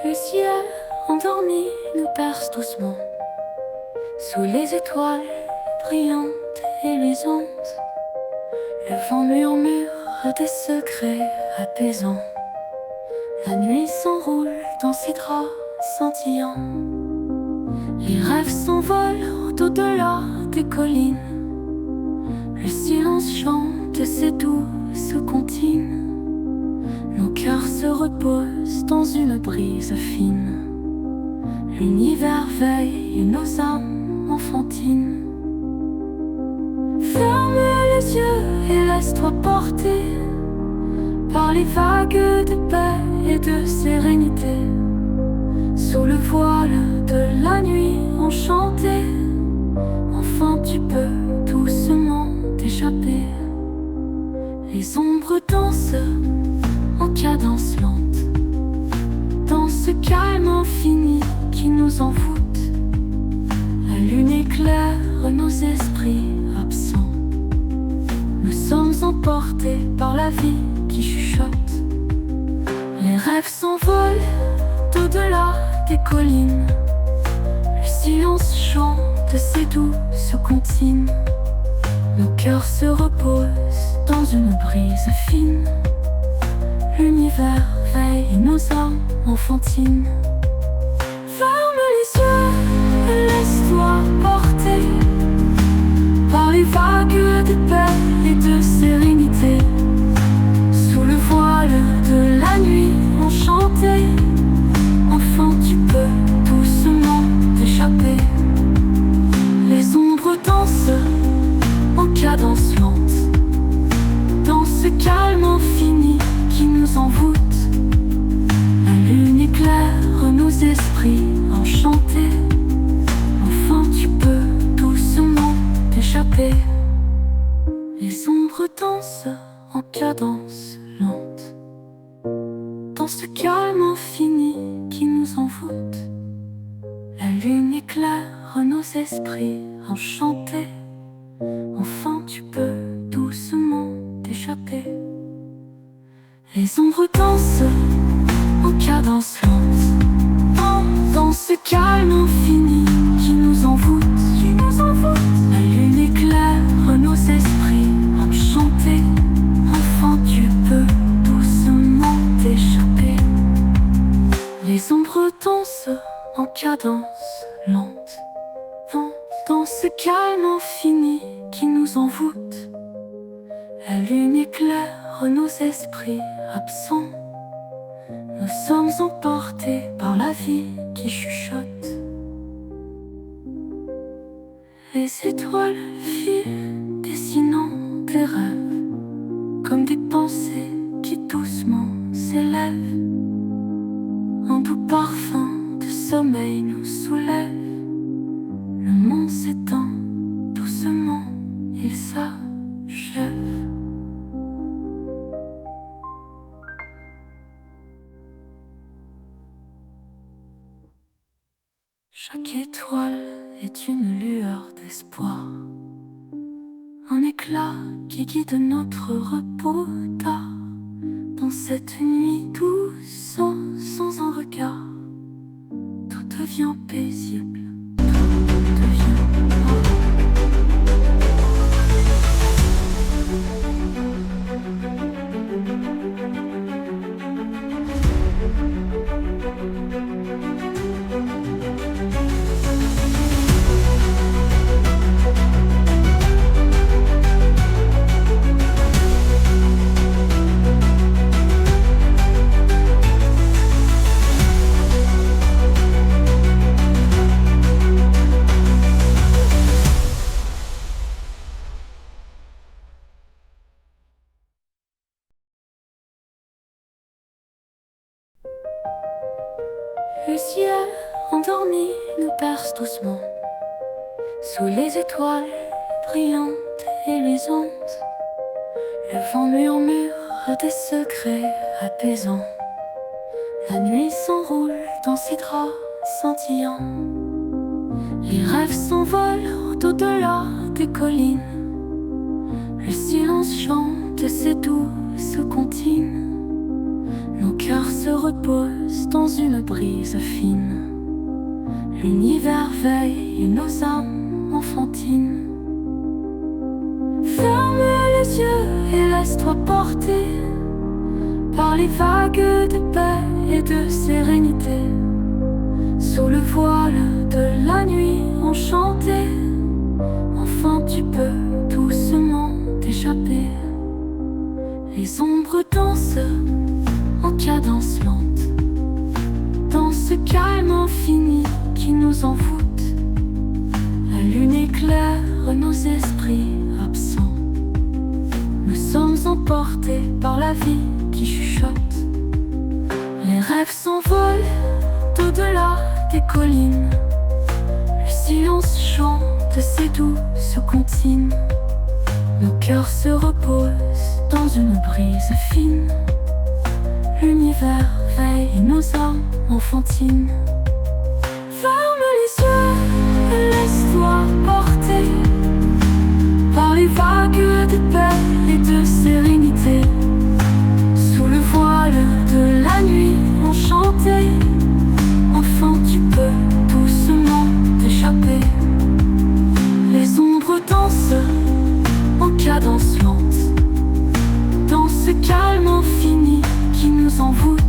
Le ciel endormi nous berce doucement, sous les étoiles brillantes et luisantes. Le vent murmure des secrets apaisants. La nuit s'enroule dans ses draps scintillants. Les rêves s'envolent au-delà des collines. Le silence chante ses douces comptines. Nos cœurs se reposent dans une brise fine. L'univers veille nos âmes enfantines. Ferme les yeux et laisse-toi porter par les vagues de paix et de sérénité. Sous le voile de la nuit enchantée, enfin tu peux doucement t'échapper. Les ombres dansent en cadence lente, dans ce calme infini qui nous envoûte. La lune éclaire nos esprits absents. Nous sommes emportés par la vie qui chuchote. Les rêves s'envolent au-delà des collines. Le silence chante ses douces comptines. Nos cœurs se reposent dans une brise fine. L'univers veille nos âmes enfantines. Ferme les yeux et laisse-toi porter par les vagues de paix et de sérénité. Sous le voile de la nuit enchantée, enfin tu peux doucement t'échapper. Les ombres dansent en cadence lente, dans ce calme infini qui nous envoûte. La lune éclaire nos esprits enchantés, enfin tu peux doucement t'échapper. Les ombres dansent en cadence lente, dans ce calme infini qui nous envoûte. La lune éclaire nos esprits enchantés, enfin tu peux doucement t'échapper. Les ombres dansent en cadence lente, dans ce calme infini qui nous envoûte. La lune éclaire nos esprits enchantés, enfin tu peux doucement t'échapper. Les ombres dansent en cadence lente, dans ce calme infini qui nous envoûte. La lune éclaire nos esprits absents. Nous sommes emportés par la vie qui chuchote. Les étoiles filent, dessinant des rêves, comme des pensées qui doucement s'élèvent. Un doux parfum de sommeil nous soulève. Le monde s'éteint doucement, il s'achève. Chaque étoile est une lueur d'espoir, un éclat qui guide notre repos tard. Dans cette nuit douce, sans un regard, tout devient paisible, tout devient rare. Le ciel endormi nous berce doucement, sous les étoiles brillantes et luisantes. Le vent murmure des secrets apaisants. La nuit s'enroule dans ses draps scintillants. Les rêves s'envolent au-delà des collines. Le silence chante ses douces comptines. Nos cœurs se reposent dans une brise fine. L'univers veille nos âmes enfantines. Ferme les yeux et laisse-toi porter par les vagues de paix et de sérénité. Sous le voile de la nuit enchantée, enfin tu peux doucement t'échapper. Les ombres dansent en cadence lente, dans ce calme infini qui nous envoûte. La lune éclaire nos esprits absents. Nous sommes emportés par la vie qui chuchote. Les rêves s'envolent d'au-delà des collines. Le silence chante ses douces comptines. Nos cœurs se reposent dans une brise fine. L'univers veille nos âmes enfantines. Ferme les yeux et laisse-toi porter par les vagues de paix et de sérénité. Sous le voile de la nuit enchantée, enfin tu peux doucement t'échapper. Les ombres dansent en cadence lente, dans ce calme infini qui nous envoûte.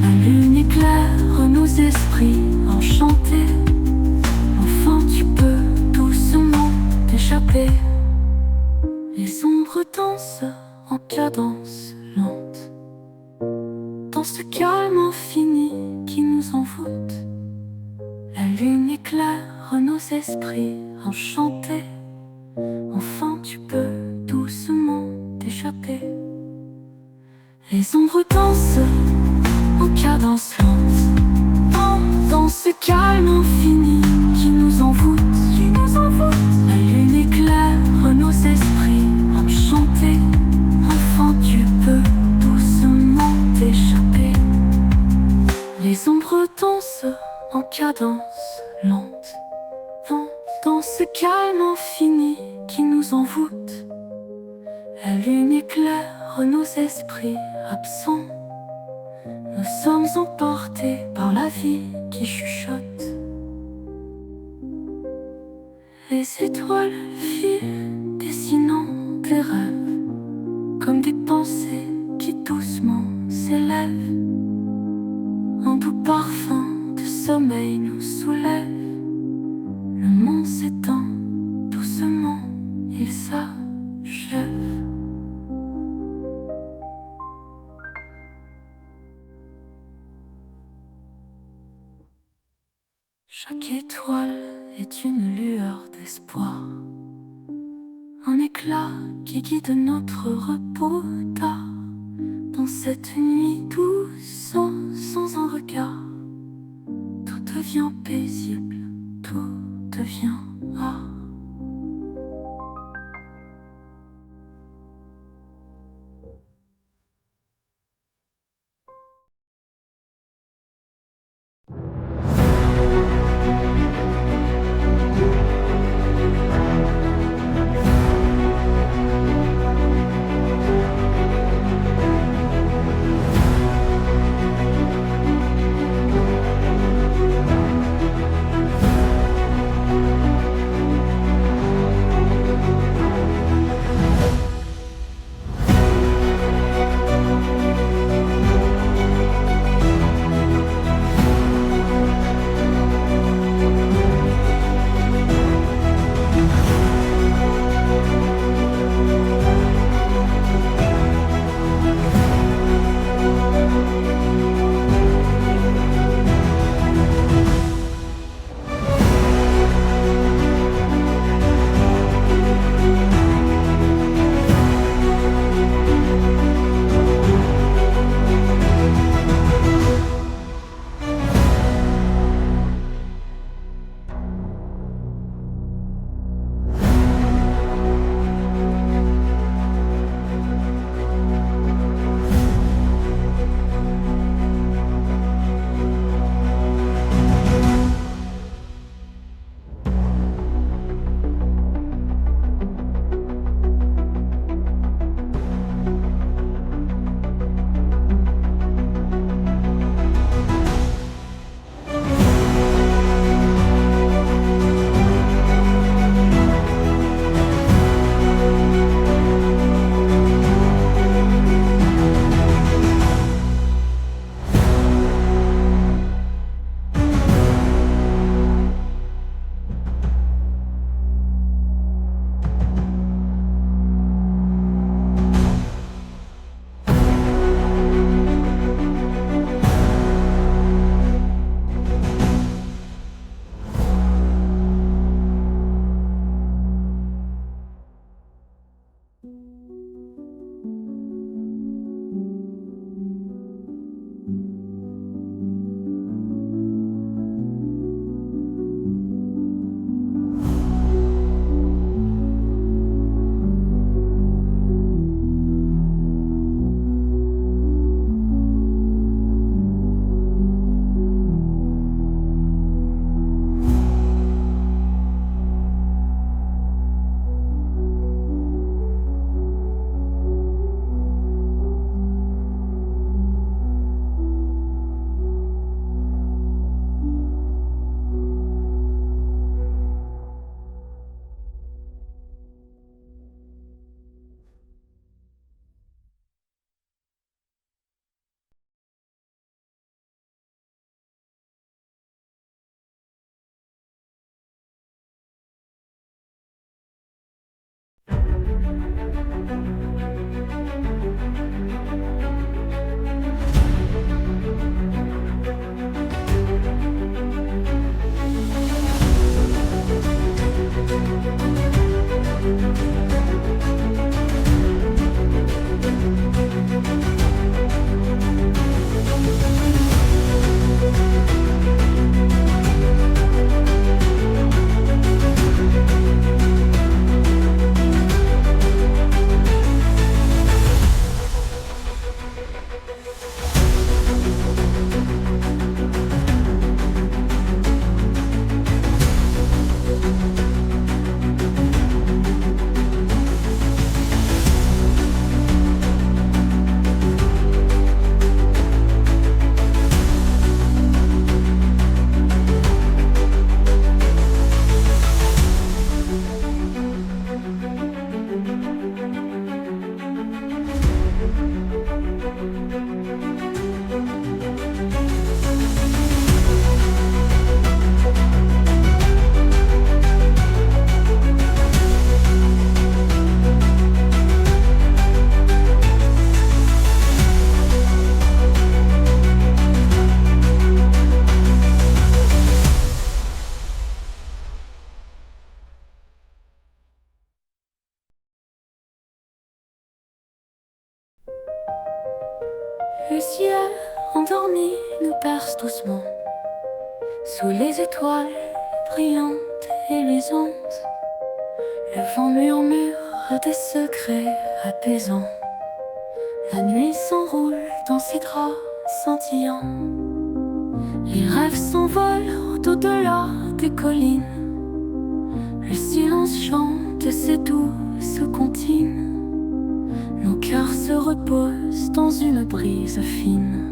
La lune éclaire nos esprits enchantés, enfin tu peux doucement t'échapper. Les ombres dansent en cadence lente, dans ce calme infini qui nous envoûte. La lune éclaire nos esprits enchantés, enfin tu peux doucement t'échapper. Les ombres dansent en cadence lente, dans ce calme infini qui nous envoûte. La lune éclaire nos esprits enchantés, enfin tu peux doucement t'échapper. Les ombres dansent en cadence lente, dans ce calme infini qui nous envoûte. La lune éclaire nos esprits absents. Nous sommes emportés par la vie qui chuchote. Les étoiles filent, dessinant des rêves, comme des pensées qui doucement s'élèvent. Un doux parfum de sommeil nous soulève. Le monde s'éteint doucement, il s'achève. Chaque étoile est une lueur d'espoir, un éclat qui guide notre repos tard. Dans cette nuit douce, sans un regard, tout devient paisible, tout devient art. ciel endormi nous berce doucement, sous les étoiles brillantes et luisantes. Le vent murmure des secrets apaisants. La nuit s'enroule dans ses draps scintillants. Les rêves s'envolent au-delà des collines. Le silence chante ses douces comptines. Nos cœurs se reposent dans une brise fine.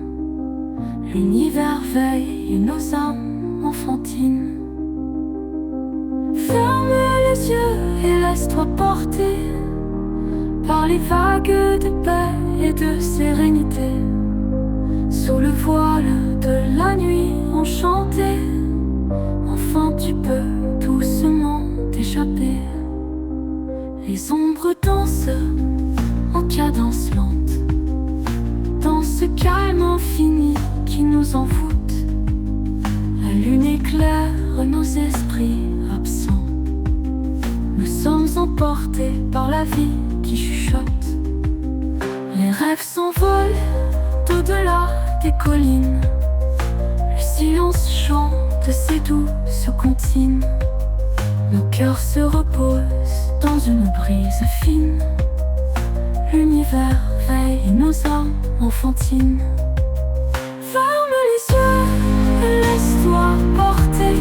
L'univers veille nos âmes enfantines. Ferme les yeux et laisse-toi porter par les vagues de paix et de sérénité. Sous le voile de la nuit enchantée, enfin tu peux doucement t'échapper. Les ombres dansent en cadence lente, dans ce calme infini qui nous envoûte. La lune éclaire nos esprits absents. Nous sommes emportés par la vie qui chuchote. Les rêves s'envolent au-delà des collines. Le silence chante ses douces comptines. Nos cœurs se reposent dans une brise fine. L'univers veille nos âmes enfantines. Ferme les yeux et laisse-toi porter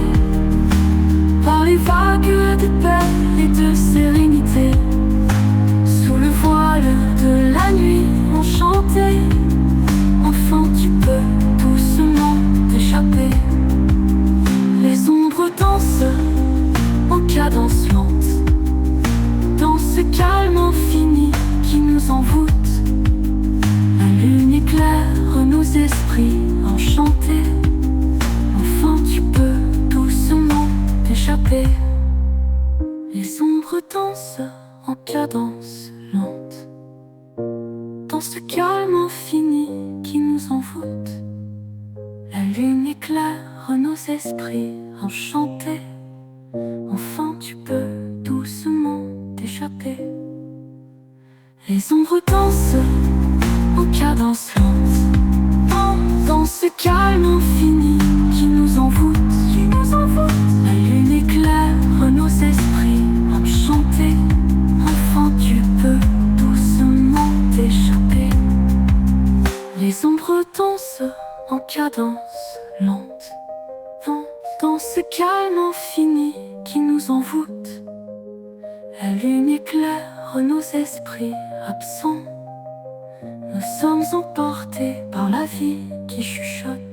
par les vagues de paix et de sérénité. Sous le voile de la nuit enchantée, enfin tu peux doucement t'échapper. Les ombres dansent en cadence lente, dans ce calme infini qui nous envoûte. La lune éclaire nos esprits enchantés, enfin tu peux doucement t'échapper. Les ombres dansent en cadence lente, dans ce calme infini qui nous envoûte. La lune éclaire nos esprits enchantés, enfin tu peux doucement t'échapper. Les ombres dansent en cadence lente, dans ce calme infini qui nous envoûte. La lune éclaire nos esprits enchantés, enfin tu peux doucement t'échapper. Les ombres dansent en cadence lente, dans ce calme infini qui nous envoûte. La lune éclaire nos esprits absents. Nous sommes emportés par la vie qui chuchote.